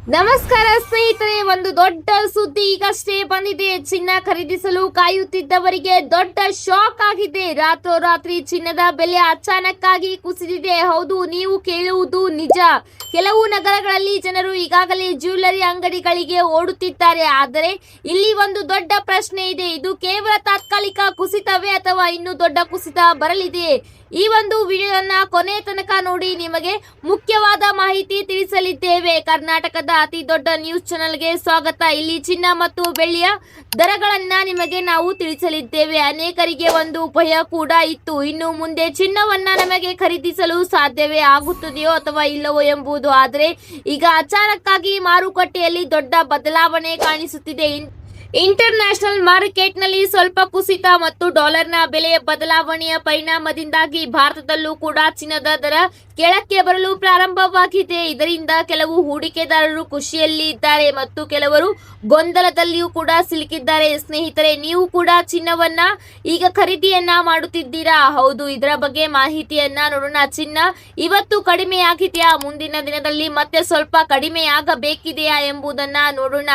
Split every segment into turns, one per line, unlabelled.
ನಮಸ್ಕಾರ ಸ್ನೇಹಿತರೆ, ಒಂದು ದೊಡ್ಡ ಸುದ್ದಿ ಈಗಷ್ಟೇ ಬಂದಿದೆ. ಚಿನ್ನ ಖರೀದಿಸಲು ಕಾಯುತ್ತಿದ್ದವರಿಗೆ ದೊಡ್ಡ ಶಾಕ್ ಆಗಿದೆ. ರಾತ್ರೋರಾತ್ರಿ ಚಿನ್ನದ ಬೆಲೆ ಅಚಾನಕ್ ಆಗಿ ಕುಸಿದಿದೆ. ಹೌದು, ನೀವು ಕೇಳುವುದು ನಿಜ. ಕೆಲವು ನಗರಗಳಲ್ಲಿ ಜನರು ಈಗಾಗಲೇ ಜ್ಯುವೆಲರಿ ಅಂಗಡಿಗಳಿಗೆ ಓಡುತ್ತಿದ್ದಾರೆ. ಆದರೆ ಇಲ್ಲಿ ಒಂದು ದೊಡ್ಡ ಪ್ರಶ್ನೆ ಇದೆ. ಇದು ಕೇವಲ ತಾತ್ಕಾಲಿಕ ಕುಸಿತವೇ ಅಥವಾ ಇನ್ನೂ ದೊಡ್ಡ ಕುಸಿತ ಬರಲಿದೆ? ಈ ಒಂದು ವಿಡಿಯೋನ ಕೊನೆ ತನಕ ನೋಡಿ, ನಿಮಗೆ ಮುಖ್ಯವಾದ ಮಾಹಿತಿ ತಿಳಿಸಲಿದ್ದೇವೆ. ಕರ್ನಾಟಕದ ಅತಿ ದೊಡ್ಡ ನ್ಯೂಸ್ ಚಾನೆಲ್ಗೆ ಸ್ವಾಗತ. ಇಲ್ಲಿ ಚಿನ್ನ ಮತ್ತು ಬೆಳ್ಳಿಯ ದರಗಳನ್ನ ನಿಮಗೆ ನಾವು ತಿಳಿಸಲಿದ್ದೇವೆ. ಅನೇಕರಿಗೆ ಒಂದು ಭಯ ಕೂಡ ಇತ್ತು. ಇನ್ನು ಮುಂದೆ ಚಿನ್ನವನ್ನ ನಮಗೆ ಖರೀದಿಸಲು ಸಾಧ್ಯವೇ ಆಗುತ್ತದೆಯೋ ಅಥವಾ ಇಲ್ಲವೋ ಎಂಬುದು. ಆದರೆ ಈಗ ಅಚಾನಕ್ ಆಗಿ ಮಾರುಕಟ್ಟೆಯಲ್ಲಿ ದೊಡ್ಡ ಬದಲಾವಣೆ ಕಾಣಿಸುತ್ತಿದೆ. ಇಂಟರ್ನ್ಯಾಷನಲ್ ಮಾರ್ಕೆಟ್ನಲ್ಲಿ ಸ್ವಲ್ಪ ಕುಸಿತ ಮತ್ತು ಡಾಲರ್ನ ಬೆಲೆಯ ಬದಲಾವಣೆಯ ಪರಿಣಾಮದಿಂದಾಗಿ ಭಾರತದಲ್ಲೂ ಕೂಡ ಚಿನ್ನದ ದರ ಕೆಳಕ್ಕೆ ಬರಲು ಪ್ರಾರಂಭವಾಗಿದೆ. ಇದರಿಂದ ಕೆಲವು ಹೂಡಿಕೆದಾರರು ಖುಷಿಯಲ್ಲಿ ಇದ್ದಾರೆ ಮತ್ತು ಕೆಲವರು ಗೊಂದಲದಲ್ಲಿಯೂ ಕೂಡ ಸಿಲುಕಿದ್ದಾರೆ. ಸ್ನೇಹಿತರೆ, ನೀವು ಕೂಡ ಚಿನ್ನವನ್ನ ಈಗ ಖರೀದಿಯನ್ನ ಮಾಡುತ್ತಿದ್ದೀರಾ? ಹೌದು, ಇದರ ಬಗ್ಗೆ ಮಾಹಿತಿಯನ್ನ ನೋಡೋಣ. ಚಿನ್ನ ಇವತ್ತು ಕಡಿಮೆ ಆಗಿದೆಯಾ? ಮುಂದಿನ ದಿನದಲ್ಲಿ ಮತ್ತೆ ಸ್ವಲ್ಪ ಕಡಿಮೆ ಆಗಬೇಕಿದೆಯಾ ಎಂಬುದನ್ನ ನೋಡೋಣ.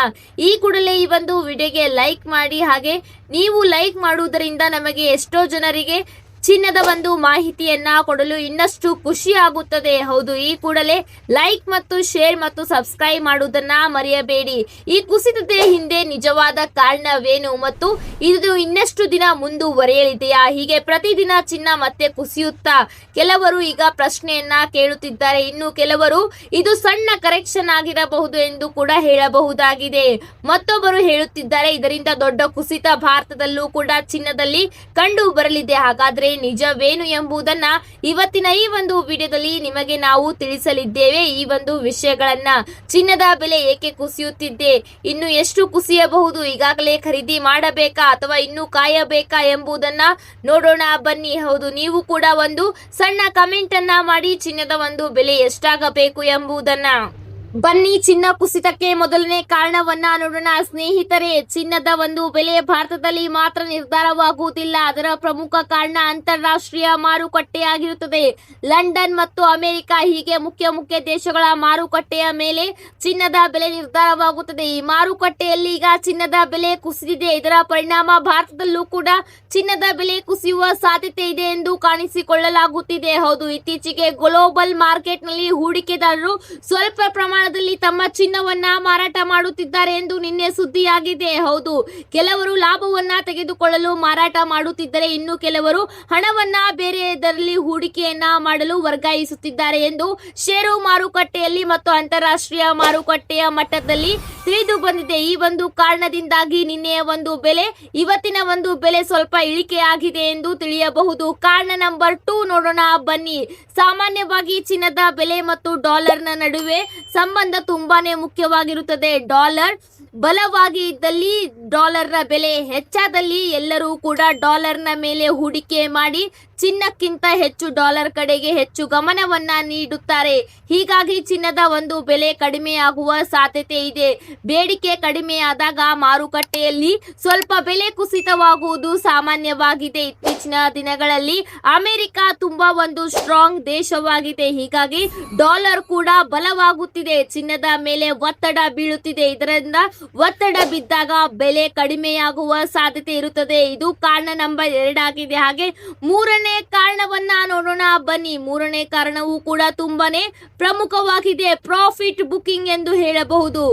ಈ ಕೂಡಲೇ ಈ ಒಂದು ವಿಡಿಯೋಗೆ ಲೈಕ್ ಮಾಡಿ. ಹಾಗೆ ನೀವು ಲೈಕ್ ಮಾಡುವುದರಿಂದ ನಮಗೆ ಎಷ್ಟೋ ಜನರಿಗೆ ಚಿನ್ನದ ಒಂದು ಮಾಹಿತಿಯನ್ನ ಕೊಡಲು ಇನ್ನಷ್ಟು ಖುಷಿ ಆಗುತ್ತದೆ. ಹೌದು, ಈ ಕೂಡಲೇ ಲೈಕ್ ಮತ್ತು ಶೇರ್ ಮತ್ತು ಸಬ್ಸ್ಕ್ರೈಬ್ ಮಾಡುವುದನ್ನ ಮರೆಯಬೇಡಿ. ಈ ಕುಸಿತದ ಹಿಂದೆ ನಿಜವಾದ ಕಾರಣವೇನು ಮತ್ತು ಇದು ಇನ್ನಷ್ಟು ದಿನ ಮುಂದುವರೆಯಲಿದೆಯಾ? ಹೀಗೆ ಪ್ರತಿದಿನ ಚಿನ್ನ ಮತ್ತೆ ಕುಸಿಯುತ್ತಾ? ಕೆಲವರು ಈಗ ಪ್ರಶ್ನೆಯನ್ನ ಕೇಳುತ್ತಿದ್ದಾರೆ. ಇನ್ನು ಕೆಲವರು ಇದು ಸಣ್ಣ ಕರೆಕ್ಷನ್ ಆಗಿರಬಹುದು ಎಂದು ಕೂಡ ಹೇಳಬಹುದಾಗಿದೆ. ಮತ್ತೊಬ್ಬರು ಹೇಳುತ್ತಿದ್ದಾರೆ ಇದರಿಂದ ದೊಡ್ಡ ಕುಸಿತ ಭಾರತದಲ್ಲೂ ಕೂಡ ಚಿನ್ನದಲ್ಲಿ ಕಂಡು ಬರಲಿದೆ. ಹಾಗಾದ್ರೆ ನಿಜವೇನು ಎಂಬುದನ್ನ ಇವತ್ತಿನ ಈ ಒಂದು ವಿಡಿಯೋದಲ್ಲಿ ನಿಮಗೆ ನಾವು ತಿಳಿಸಲಿದ್ದೇವೆ. ಈ ಒಂದು ವಿಷಯಗಳನ್ನ, ಚಿನ್ನದ ಬೆಲೆ ಏಕೆ ಕುಸಿಯುತ್ತಿದೆ, ಇನ್ನು ಎಷ್ಟು ಕುಸಿಯಬಹುದು, ಈಗಾಗಲೇ ಖರೀದಿ ಮಾಡಬೇಕಾ ಅಥವಾ ಇನ್ನು ಕಾಯಬೇಕಾ ಎಂಬುದನ್ನ ನೋಡೋಣ ಬನ್ನಿ. ಹೌದು, ನೀವು ಕೂಡ ಒಂದು ಸಣ್ಣ ಕಮೆಂಟ್ ಅನ್ನ ಮಾಡಿ ಚಿನ್ನದ ಒಂದು ಬೆಲೆ ಎಷ್ಟಾಗಬೇಕು ಎಂಬುದನ್ನ. ಬನ್ನಿ, ಚಿನ್ನ ಕುಸಿತಕ್ಕೆ ಮೊದಲನೇ ಕಾರಣವನ್ನ ನೋಡೋಣ. ಸ್ನೇಹಿತರೆ, ಚಿನ್ನದ ಒಂದು ಬೆಲೆ ಭಾರತದಲ್ಲಿ ಮಾತ್ರ ನಿರ್ಧಾರವಾಗುವುದಿಲ್ಲ. ಅದರ ಪ್ರಮುಖ ಕಾರಣ ಅಂತಾರಾಷ್ಟ್ರೀಯ ಮಾರುಕಟ್ಟೆಯಾಗಿರುತ್ತದೆ. ಲಂಡನ್ ಮತ್ತು ಅಮೆರಿಕ ಹೀಗೆ ಮುಖ್ಯ ದೇಶಗಳ ಮಾರುಕಟ್ಟೆಯ ಮೇಲೆ ಚಿನ್ನದ ಬೆಲೆ ನಿರ್ಧಾರವಾಗುತ್ತದೆ. ಈ ಮಾರುಕಟ್ಟೆಯಲ್ಲಿ ಈಗ ಚಿನ್ನದ ಬೆಲೆ ಕುಸಿದಿದೆ. ಇದರ ಪರಿಣಾಮ ಭಾರತದಲ್ಲೂ ಕೂಡ ಚಿನ್ನದ ಬೆಲೆ ಕುಸಿಯುವ ಸಾಧ್ಯತೆ ಇದೆ ಎಂದು ಕಾಣಿಸಿಕೊಳ್ಳಲಾಗುತ್ತಿದೆ. ಹೌದು, ಇತ್ತೀಚೆಗೆ ಗ್ಲೋಬಲ್ ಮಾರ್ಕೆಟ್ನಲ್ಲಿ ಹೂಡಿಕೆದಾರರು ಸ್ವಲ್ಪ ಪ್ರಮಾಣದಲ್ಲಿ ತಮ್ಮ ಚಿನ್ನವನ್ನ ಮಾರಾಟ ಮಾಡುತ್ತಿದ್ದಾರೆ ಎಂದು ನಿನ್ನೆ ಸುದ್ದಿಯಾಗಿದೆ. ಹೌದು, ಕೆಲವರು ಲಾಭವನ್ನ ತೆಗೆದುಕೊಳ್ಳಲು ಮಾರಾಟ ಮಾಡುತ್ತಿದ್ದರೆ, ಇನ್ನು ಕೆಲವರು ಹಣವನ್ನ ಬೇರೆದರಲ್ಲಿ ಹೂಡಿಕೆಯನ್ನ ಮಾಡಲು ವರ್ಗಾಯಿಸುತ್ತಿದ್ದಾರೆ ಎಂದು ಷೇರು ಮಾರುಕಟ್ಟೆಯಲ್ಲಿ ಮತ್ತು ಅಂತಾರಾಷ್ಟ್ರೀಯ ಮಾರುಕಟ್ಟೆಯ ಮಟ್ಟದಲ್ಲಿ ತಿಳಿದು ಬಂದಿದೆ. ಈ ಒಂದು ಕಾರಣದಿಂದಾಗಿ ನಿನ್ನೆಯ ಒಂದು ಬೆಲೆ, ಇವತ್ತಿನ ಒಂದು ಬೆಲೆ ಸ್ವಲ್ಪ ಇಳಿಕೆಯಾಗಿದೆ ಎಂದು ತಿಳಿಯಬಹುದು. ಕಾರಣ ನಂಬರ್ 2 ನೋಡೋಣ ಬನ್ನಿ. ಸಾಮಾನ್ಯವಾಗಿ ಚಿನ್ನದ ಬೆಲೆ ಮತ್ತು ಡಾಲರ್ನ ನಡುವೆ ಸಂಬಂಧ ತುಂಬಾನೇ ಮುಖ್ಯವಾಗಿರುತ್ತದೆ. ಡಾಲರ್ ಬಲವಾಗಿ ಇದ್ದಲ್ಲಿ ಡಾಲರ್ನ ಬೆಲೆ ಹೆಚ್ಚಾದಲ್ಲಿ ಎಲ್ಲರೂ ಕೂಡ ಡಾಲರ್ನ ಮೇಲೆ ಹೂಡಿಕೆ ಮಾಡಿ ಚಿನ್ನಕ್ಕಿಂತ ಹೆಚ್ಚು ಡಾಲರ್ ಕಡೆಗೆ ಹೆಚ್ಚು ಗಮನವನ್ನ ನೀಡುತ್ತಾರೆ. ಹೀಗಾಗಿ ಚಿನ್ನದ ಒಂದು ಬೆಲೆ ಕಡಿಮೆಯಾಗುವ ಸಾಧ್ಯತೆ ಇದೆ. ಬೇಡಿಕೆ ಕಡಿಮೆಯಾದಾಗ ಮಾರುಕಟ್ಟೆಯಲ್ಲಿ ಸ್ವಲ್ಪ ಬೆಲೆ ಕುಸಿತವಾಗುವುದು ಸಾಮಾನ್ಯವಾಗಿದೆ. ಇತ್ತೀಚಿನ ದಿನಗಳಲ್ಲಿ ಅಮೆರಿಕ ತುಂಬಾ ಒಂದು ಸ್ಟ್ರಾಂಗ್ ದೇಶವಾಗಿದೆ. ಹೀಗಾಗಿ ಡಾಲರ್ ಕೂಡ ಬಲವಾಗುತ್ತಿದೆ, ಚಿನ್ನದ ಮೇಲೆ ಒತ್ತಡ ಬೀಳುತ್ತಿದೆ. ಇದರಿಂದ ಒತ್ತಡ ಬಿದ್ದಾಗ ಬೆಲೆ ಕಡಿಮೆಯಾಗುವ ಸಾಧ್ಯತೆ ಇರುತ್ತದೆ. ಇದು ಕಾರಣ ನಂಬರ್ 2 ಆಗಿದೆ. ಹಾಗೆ ಮೂರನೇ ಕಾರಣವನ್ನ ನೋಡೋಣ ಬನ್ನಿ. ಮೂರನೇ ಕಾರಣವೂ ಕೂಡ ತುಂಬಾನೇ ಪ್ರಮುಖವಾಗಿದೆ. ಪ್ರಾಫಿಟ್ ಬುಕಿಂಗ್ ಎಂದು ಹೇಳಬಹುದು.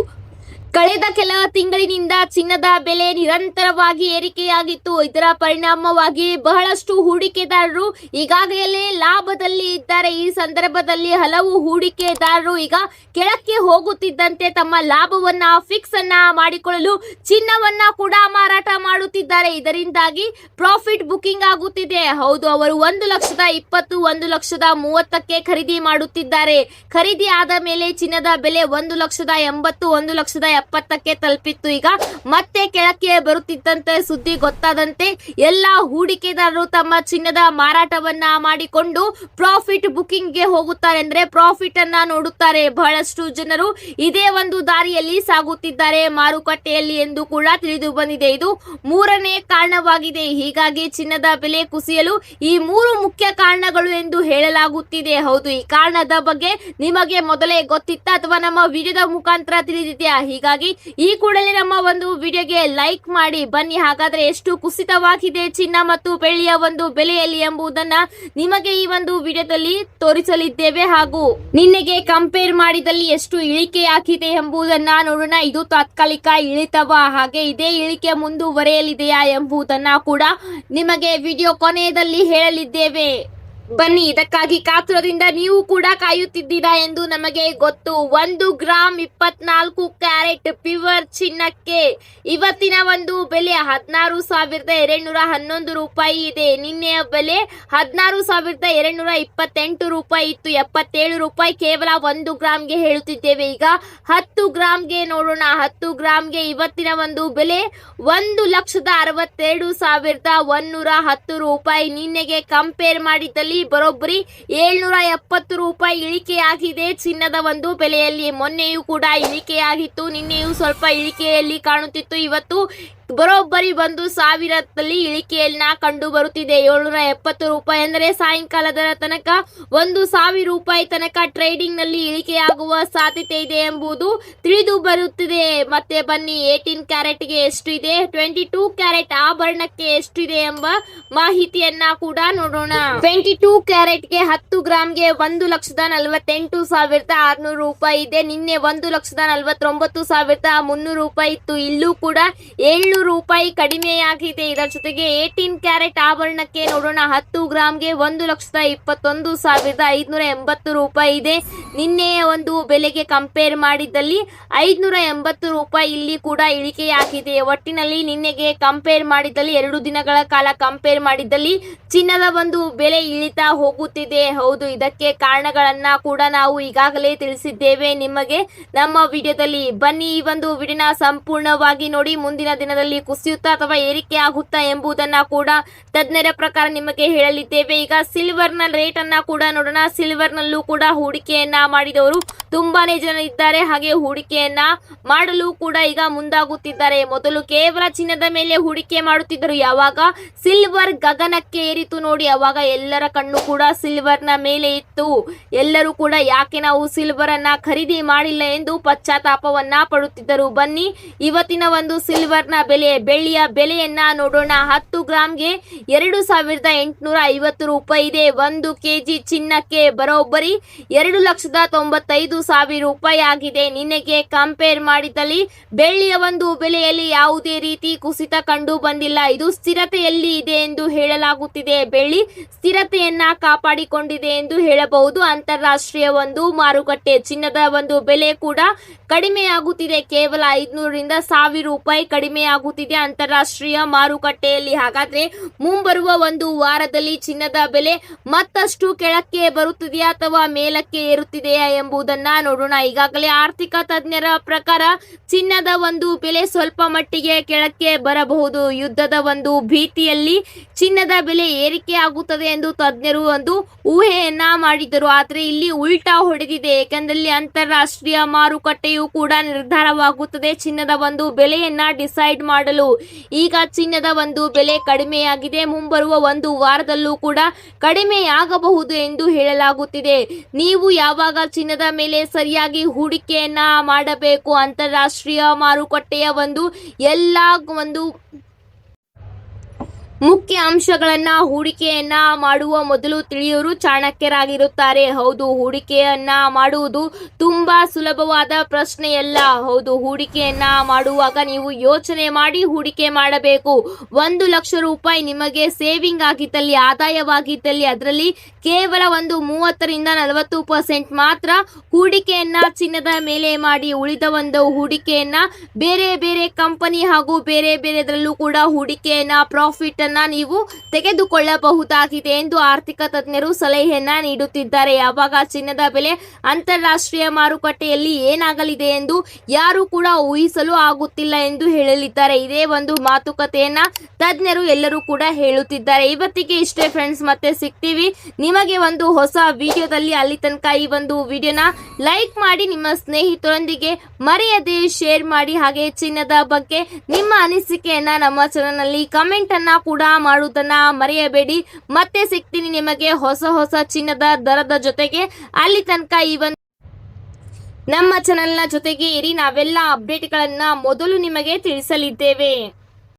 ಕಳೆದ ಕೆಲ ತಿಂಗಳಿನಿಂದ ಚಿನ್ನದ ಬೆಲೆ ನಿರಂತರವಾಗಿ ಏರಿಕೆಯಾಗಿತ್ತು. ಇದರ ಪರಿಣಾಮವಾಗಿ ಬಹಳಷ್ಟು ಹೂಡಿಕೆದಾರರು ಈಗಾಗಲೇ ಲಾಭದಲ್ಲಿ ಇದ್ದಾರೆ. ಈ ಸಂದರ್ಭದಲ್ಲಿ ಹಲವು ಹೂಡಿಕೆದಾರರು ಈಗ ಕೆಳಕ್ಕೆ ಹೋಗುತ್ತಿದ್ದಂತೆ ತಮ್ಮ ಲಾಭವನ್ನ ಫಿಕ್ಸ್ ಅನ್ನ ಮಾಡಿಕೊಳ್ಳಲು ಚಿನ್ನವನ್ನ ಕೂಡ ಮಾರಾಟ ಮಾಡುತ್ತಿದ್ದಾರೆ. ಇದರಿಂದಾಗಿ ಪ್ರಾಫಿಟ್ ಬುಕಿಂಗ್ ಆಗುತ್ತಿದೆ. ಹೌದು, ಅವರು 1,20,000, 1,30,000ಕ್ಕೆ ಖರೀದಿ ಮಾಡುತ್ತಿದ್ದಾರೆ. ಖರೀದಿ ಆದ ಮೇಲೆ ಚಿನ್ನದ ಬೆಲೆ 1,80,000, 1,70,000 70ಕ್ಕೆ ತಲುಪಿತ್ತು. ಈಗ ಮತ್ತೆ ಕೆಳಕ್ಕೆ ಬರುತ್ತಿದ್ದಂತೆ ಸುದ್ದಿ ಗೊತ್ತಾದಂತೆ ಎಲ್ಲಾ ಹೂಡಿಕೆದಾರರು ತಮ್ಮ ಚಿನ್ನದ ಮಾರಾಟವನ್ನ ಮಾಡಿಕೊಂಡು ಪ್ರಾಫಿಟ್ ಬುಕಿಂಗ್ ಗೆ ಹೋಗುತ್ತಾರೆ, ಅಂದ್ರೆ ಪ್ರಾಫಿಟ್ ಅನ್ನ ನೋಡುತ್ತಾರೆ. ಬಹಳಷ್ಟು ಜನರು ಇದೇ ಒಂದು ದಾರಿಯಲ್ಲಿ ಸಾಗುತ್ತಿದ್ದಾರೆ ಮಾರುಕಟ್ಟೆಯಲ್ಲಿ ಎಂದು ಕೂಡ ತಿಳಿದು ಬಂದಿದೆ. ಇದು ಮೂರನೇ ಕಾರಣವಾಗಿದೆ. ಹೀಗಾಗಿ ಚಿನ್ನದ ಬೆಲೆ ಕುಸಿಯಲು ಈ ಮೂರು ಮುಖ್ಯ ಕಾರಣಗಳು ಎಂದು ಹೇಳಲಾಗುತ್ತಿದೆ. ಹೌದು, ಈ ಕಾರಣದ ಬಗ್ಗೆ ನಿಮಗೆ ಮೊದಲೇ ಗೊತ್ತಿತ್ತ ಅಥವಾ ನಮ್ಮ ವಿಡಿಯೋದ ಮುಖಾಂತರ ತಿಳಿದಿದೆಯಾ? ಹೀಗಾಗಿ ಈ ಕೂಡಲೇ ನಮ್ಮ ಒಂದು ವಿಡಿಯೋಗೆ ಲೈಕ್ ಮಾಡಿ. ಬನ್ನಿ ಹಾಗಾದ್ರೆ ಎಷ್ಟು ಕುಸಿತವಾಗಿದೆ ಚಿನ್ನ ಮತ್ತು ಬೆಳ್ಳಿಯ ಒಂದು ಬೆಲೆಯಲ್ಲಿ ಎಂಬುದನ್ನ ನಿಮಗೆ ಈ ಒಂದು ವಿಡಿಯೋದಲ್ಲಿ ತೋರಿಸಲಿದ್ದೇವೆ. ಹಾಗೂ ನಿನ್ನೆಗೆ ಕಂಪೇರ್ ಮಾಡಿದಲ್ಲಿ ಎಷ್ಟು ಇಳಿಕೆ ಆಗಿದೆ ಎಂಬುದನ್ನ ನೋಡೋಣ. ಇದು ತಾತ್ಕಾಲಿಕ ಇಳಿತವ, ಹಾಗೆ ಇದೇ ಇಳಿಕೆ ಮುಂದುವರೆಯಲಿದೆಯಾ ಎಂಬುದನ್ನ ಕೂಡ ನಿಮಗೆ ವಿಡಿಯೋ ಕೊನೆಯಲ್ಲಿ ಹೇಳಲಿದ್ದೇವೆ. ಬನ್ನಿ, ಇದಕ್ಕಾಗಿ ಕಾತುರದಿಂದ ನೀವು ಕೂಡ ಕಾಯುತ್ತಿದ್ದೀರಾ ಎಂದು ನಮಗೆ ಗೊತ್ತು. 1 ಗ್ರಾಮ್ 24 ಕ್ಯಾರೆಟ್ ಪ್ಯೂರ್ ಚಿನ್ನಕ್ಕೆ ಇವತ್ತಿನ ಒಂದು ಬೆಲೆ 16,211 ರೂಪಾಯಿ ಇದೆ. ನಿನ್ನೆಯ ಬೆಲೆ 16,228 ರೂಪಾಯಿ ಇತ್ತು. 77 ರೂಪಾಯಿ ಕೇವಲ 1 ಗ್ರಾಮ್ಗೆ ಹೇಳುತ್ತಿದ್ದೇವೆ. ಈಗ 10 ಗ್ರಾಮ್ಗೆ ನೋಡೋಣ. 10 ಗ್ರಾಮ್ಗೆ ಇವತ್ತಿನ ಒಂದು ಬೆಲೆ 1,62,110 ರೂಪಾಯಿ. ನಿನ್ನೆಗೆ ಕಂಪೇರ್ ಮಾಡಿದಲ್ಲಿ ಬರೋಬ್ಬರಿ 770 ರೂಪಾಯಿ ಇಳಿಕೆಯಾಗಿದೆ ಚಿನ್ನದ ಒಂದು ಬೆಲೆಯಲ್ಲಿ. ಮೊನ್ನೆಯೂ ಕೂಡ ಇಳಿಕೆಯಾಗಿತ್ತು, ನಿನ್ನೆಯೂ ಸ್ವಲ್ಪ ಇಳಿಕೆಯಲ್ಲಿ ಕಾಣುತ್ತಿತ್ತು. ಇವತ್ತು ಬರೋಬ್ಬರಿ 1,000ದಲ್ಲಿ ಇಳಿಕೆಯನ್ನ ಕಂಡು ಬರುತ್ತಿದೆ. 770 ರೂಪಾಯಿ ಅಂದರೆ ಸಾಯಂಕಾಲದ ತನಕ 1,000 ರೂಪಾಯಿ ತನಕ ಟ್ರೇಡಿಂಗ್ ನಲ್ಲಿ ಇಳಿಕೆಯಾಗುವ ಸಾಧ್ಯತೆ ಇದೆ ಎಂಬುದು ತಿಳಿದು ಬರುತ್ತಿದೆ. ಮತ್ತೆ ಬನ್ನಿ, 18 ಕ್ಯಾರೆಟ್ ಗೆ ಎಷ್ಟು ಇದೆ, 22 ಕ್ಯಾರೆಟ್ ಆಭರಣಕ್ಕೆ ಎಷ್ಟಿದೆ ಎಂಬ ಮಾಹಿತಿಯನ್ನ ಕೂಡ ನೋಡೋಣ. 22 ಕ್ಯಾರೆಟ್ ಗೆ 10 ಗ್ರಾಮ್ಗೆ 1,48,600 ರೂಪಾಯಿ ಇದೆ. ನಿನ್ನೆ 1,49,300 ರೂಪಾಯಿ ಇತ್ತು. ಇಲ್ಲೂ ಕೂಡ 700 ರೂಪಾಯಿ ಕಡಿಮೆಯಾಗಿದೆ. ಇದರ ಜೊತೆಗೆ 18 ಕ್ಯಾರೆಟ್ ಆಭರಣಕ್ಕೆ ನೋಡೋಣ. 10 ಗ್ರಾಮ್ಗೆ 1,21,580 ರೂಪಾಯಿ ಇದೆ. ನಿನ್ನೆಯ ಒಂದು ಬೆಲೆಗೆ ಕಂಪೇರ್ ಮಾಡಿದಲ್ಲಿ 580 ರೂಪಾಯಿ ಇಲ್ಲಿ ಕೂಡ ಇಳಿಕೆಯಾಗಿದೆ. ಒಟ್ಟಿನಲ್ಲಿ ನಿನ್ನೆಗೆ ಕಂಪೇರ್ ಮಾಡಿದಲ್ಲಿ 2 ದಿನಗಳ ಕಾಲ ಕಂಪೇರ್ ಮಾಡಿದಲ್ಲಿ ಚಿನ್ನದ ಒಂದು ಬೆಲೆ ಇಳಿತಾ ಹೋಗುತ್ತಿದೆ. ಹೌದು, ಇದಕ್ಕೆ ಕಾರಣಗಳನ್ನ ಕೂಡ ನಾವು ಈಗಾಗಲೇ ತಿಳಿಸಿದ್ದೇವೆ ನಿಮಗೆ ನಮ್ಮ ವಿಡಿಯೋದಲ್ಲಿ. ಬನ್ನಿ, ಈ ಒಂದು ವಿಡಿಯೋನ ಸಂಪೂರ್ಣವಾಗಿ ನೋಡಿ. ಮುಂದಿನ ದಿನದಲ್ಲಿ ಕುಸಿಯುತ್ತಾ ಅಥವಾ ಏರಿಕೆ ಆಗುತ್ತಾ ಎಂಬುದನ್ನ ಕೂಡ ತಜ್ಞರ ಪ್ರಕಾರ ನಿಮಗೆ ಹೇಳಲಿದ್ದೇವೆ. ಈಗ ಸಿಲ್ವರ್ ನ ರೇಟ್ ಅನ್ನ ಕೂಡ ನೋಡೋಣ. ಸಿಲ್ವರ್ ನಲ್ಲೂ ಕೂಡ ಹೂಡಿಕೆಯನ್ನ ಮಾಡಿದವರು ತುಂಬಾನೇ ಜನ ಇದ್ದಾರೆ, ಹಾಗೆ ಹೂಡಿಕೆಯನ್ನ ಮಾಡಲು ಕೂಡ ಈಗ ಮುಂದಾಗುತ್ತಿದ್ದಾರೆ. ಮೊದಲು ಕೇವಲ ಚಿನ್ನದ ಮೇಲೆ ಹೂಡಿಕೆ ಮಾಡುತ್ತಿದ್ದರು. ಯಾವಾಗ ಸಿಲ್ವರ್ ಗಗನಕ್ಕೆ ಏರಿತು ನೋಡಿ, ಅವಾಗ ಎಲ್ಲರ ಕಣ್ಣು ಕೂಡ ಸಿಲ್ವರ್ ನ ಮೇಲೆ ಇತ್ತು. ಎಲ್ಲರೂ ಕೂಡ ಯಾಕೆ ನಾವು ಸಿಲ್ವರ್ ಅನ್ನ ಖರೀದಿ ಮಾಡಿಲ್ಲ ಎಂದು ಪಶ್ಚಾತ್ತಾಪವನ್ನ ಪಡುತ್ತಿದ್ದರು. ಬನ್ನಿ, ಇವತ್ತಿನ ಒಂದು ಸಿಲ್ವರ್ ನ ಬೆಳ್ಳಿಯ ಬೆಲೆಯನ್ನ ನೋಡೋಣ. 10 ಗ್ರಾಮ್ಗೆ 2,850 ರೂಪಾಯಿ ಇದೆ. 1 ಕೆಜಿ ಚಿನ್ನಕ್ಕೆ ಬರೋಬ್ಬರಿ 2,95,000 ರೂಪಾಯಿ ಆಗಿದೆ. ನಿನ್ನೆಗೆ ಕಂಪೇರ್ ಮಾಡಿದಲ್ಲಿ ಬೆಳ್ಳಿಯ ಒಂದು ಬೆಲೆಯಲ್ಲಿ ಯಾವುದೇ ರೀತಿ ಕುಸಿತ ಕಂಡು ಬಂದಿಲ್ಲ. ಇದು ಸ್ಥಿರತೆಯಲ್ಲಿ ಇದೆ ಎಂದು ಹೇಳಲಾಗುತ್ತಿದೆ. ಬೆಳ್ಳಿ ಸ್ಥಿರತೆಯನ್ನ ಕಾಪಾಡಿಕೊಂಡಿದೆ ಎಂದು ಹೇಳಬಹುದು. ಅಂತಾರಾಷ್ಟ್ರೀಯ ಒಂದು ಮಾರುಕಟ್ಟೆ ಚಿನ್ನದ ಒಂದು ಬೆಲೆ ಕೂಡ ಕಡಿಮೆಯಾಗುತ್ತಿದೆ. ಕೇವಲ 500ರಿಂದ 1,000 ರೂಪಾಯಿ ಕಡಿಮೆಯಾಗುತ್ತಿದೆ ಅಂತಾರಾಷ್ಟ್ರೀಯ ಮಾರುಕಟ್ಟೆಯಲ್ಲಿ. ಹಾಗಾದ್ರೆ ಮುಂಬರುವ ಒಂದು ವಾರದಲ್ಲಿ ಚಿನ್ನದ ಬೆಲೆ ಮತ್ತಷ್ಟು ಕೆಳಕ್ಕೆ ಬರುತ್ತಿದೆಯಾ ಅಥವಾ ಮೇಲಕ್ಕೆ ಏರುತ್ತಿದೆಯಾ ಎಂಬುದನ್ನ ನೋಡೋಣ. ಈಗಾಗಲೇ ಆರ್ಥಿಕ ತಜ್ಞರ ಪ್ರಕಾರ ಚಿನ್ನದ ಒಂದು ಬೆಲೆ ಸ್ವಲ್ಪ ಮಟ್ಟಿಗೆ ಕೆಳಕ್ಕೆ ಬರಬಹುದು. ಯುದ್ಧದ ಒಂದು ಭೀತಿಯಲ್ಲಿ ಚಿನ್ನದ ಬೆಲೆ ಏರಿಕೆ ಆಗುತ್ತದೆ ಎಂದು ತಜ್ಞರು ಒಂದು ಊಹೆಯನ್ನ ಮಾಡಿದರು. ಆದ್ರೆ ಇಲ್ಲಿ ಉಲ್ಟಾ ಹೊಡೆದಿದೆ. ಏಕೆಂದರೆ ಇಲ್ಲಿ ಅಂತಾರಾಷ್ಟ್ರೀಯ ಮಾರುಕಟ್ಟೆಯು ಕೂಡ ನಿರ್ಧಾರವಾಗುತ್ತದೆ ಚಿನ್ನದ ಒಂದು ಬೆಲೆಯನ್ನ ಡಿಸೈಡ್ ಮಾಡಲು. ಈಗ ಚಿನ್ನದ ಒಂದು ಬೆಲೆ ಕಡಿಮೆಯಾಗಿದೆ. ಮುಂಬರುವ ಒಂದು ವಾರದಲ್ಲೂ ಕೂಡ ಕಡಿಮೆಯಾಗಬಹುದು ಎಂದು ಹೇಳಲಾಗುತ್ತಿದೆ. ನೀವು ಯಾವಾಗ ಚಿನ್ನದ ಮೇಲೆ ಸರಿಯಾಗಿ ಹೂಡಿಕೆಯನ್ನ ಮಾಡಬೇಕು, ಅಂತಾರಾಷ್ಟ್ರೀಯ ಮಾರುಕಟ್ಟೆಯ ಒಂದು ಎಲ್ಲಾ ಒಂದು ಮುಖ್ಯ ಅಂಶಗಳನ್ನ ಹೂಡಿಕೆಯನ್ನ ಮಾಡುವ ಮೊದಲು ತಿಳಿಯೋರು ಚಾಣಕ್ಯರಾಗಿರುತ್ತಾರೆ. ಹೌದು, ಹೂಡಿಕೆಯನ್ನ ಮಾಡುವುದು ತುಂಬಾ ಸುಲಭವಾದ ಪ್ರಶ್ನೆಯಲ್ಲ. ಹೌದು, ಹೂಡಿಕೆಯನ್ನ ಮಾಡುವಾಗ ನೀವು ಯೋಚನೆ ಮಾಡಿ ಹೂಡಿಕೆ ಮಾಡಬೇಕು. 1 ಲಕ್ಷ ರೂಪಾಯಿ ನಿಮಗೆ ಸೇವಿಂಗ್ ಆಗಿದ್ದಲ್ಲಿ, ಆದಾಯವಾಗಿದ್ದಲ್ಲಿ ಅದರಲ್ಲಿ ಕೇವಲ ಒಂದು 30ರಿಂದ 40% ಮಾತ್ರ ಹೂಡಿಕೆಯನ್ನ ಚಿನ್ನದ ಮೇಲೆ ಮಾಡಿ. ಉಳಿದ ಒಂದು ಹೂಡಿಕೆಯನ್ನ ಬೇರೆ ಬೇರೆ ಕಂಪನಿ ಹಾಗೂ ಬೇರೆ ಬೇರೆದ್ರಲ್ಲೂ ಕೂಡ ಹೂಡಿಕೆಯನ್ನ ಪ್ರಾಫಿಟ್ ಟಿಕೆಟ್ ಅನ್ನ ನೀವು ತೆಗೆದುಕೊಳ್ಳಬಹುದಾಗಿದೆ ಎಂದು ಆರ್ಥಿಕ ತಜ್ಞರು ಸಲಹೆಯನ್ನ ನೀಡುತ್ತಿದ್ದಾರೆ. ಯಾವಾಗ ಚಿನ್ನದ ಬೆಲೆ ಅಂತಾರಾಷ್ಟ್ರೀಯ ಮಾರುಕಟ್ಟೆಯಲ್ಲಿ ಏನಾಗಲಿದೆ ಎಂದು ಯಾರು ಕೂಡ ಊಹಿಸಲು ಆಗುತ್ತಿಲ್ಲ ಎಂದು ಹೇಳಲಿದ್ದಾರೆ. ಇದೇ ಒಂದು ಮಾತುಕತೆಯನ್ನ ತಜ್ಞರು ಎಲ್ಲರೂ ಕೂಡ ಹೇಳುತ್ತಿದ್ದಾರೆ. ಇವತ್ತಿಗೆ ಇಷ್ಟೇ ಫ್ರೆಂಡ್ಸ್, ಮತ್ತೆ ಸಿಗ್ತೀವಿ ನಿಮಗೆ ಒಂದು ಹೊಸ ವಿಡಿಯೋದಲ್ಲಿ. ಅಲ್ಲಿ ತನಕ ಈ ಒಂದು ವಿಡಿಯೋನ ಲೈಕ್ ಮಾಡಿ, ನಿಮ್ಮ ಸ್ನೇಹಿತರೊಂದಿಗೆ ಮರೆಯದೆ ಶೇರ್ ಮಾಡಿ. ಹಾಗೆ ಚಿನ್ನದ ಬಗ್ಗೆ ನಿಮ್ಮ ಅನಿಸಿಕೆಯನ್ನ ನಮ್ಮ ಚಾನೆಲ್ ನಲ್ಲಿ ಕಮೆಂಟ್ ಅನ್ನ ಕೂಡ ಮಾಡುವುದನ್ನ ಮರೆಯಬೇಡಿ. ಮತ್ತೆ ಸಿಗ್ತೀನಿ ನಿಮಗೆ ಹೊಸ ಚಿನ್ನದ ದರದ ಜೊತೆಗೆ. ಅಲ್ಲಿ ತನಕ ಈ ಒಂದು ನಮ್ಮ ಚಾನೆಲ್ನ ಜೊತೆಗೆ ಇರಿ. ನಾವೆಲ್ಲ ಅಪ್ಡೇಟ್ಗಳನ್ನ ಮೊದಲು ನಿಮಗೆ ತಿಳಿಸಲಿದ್ದೇವೆ.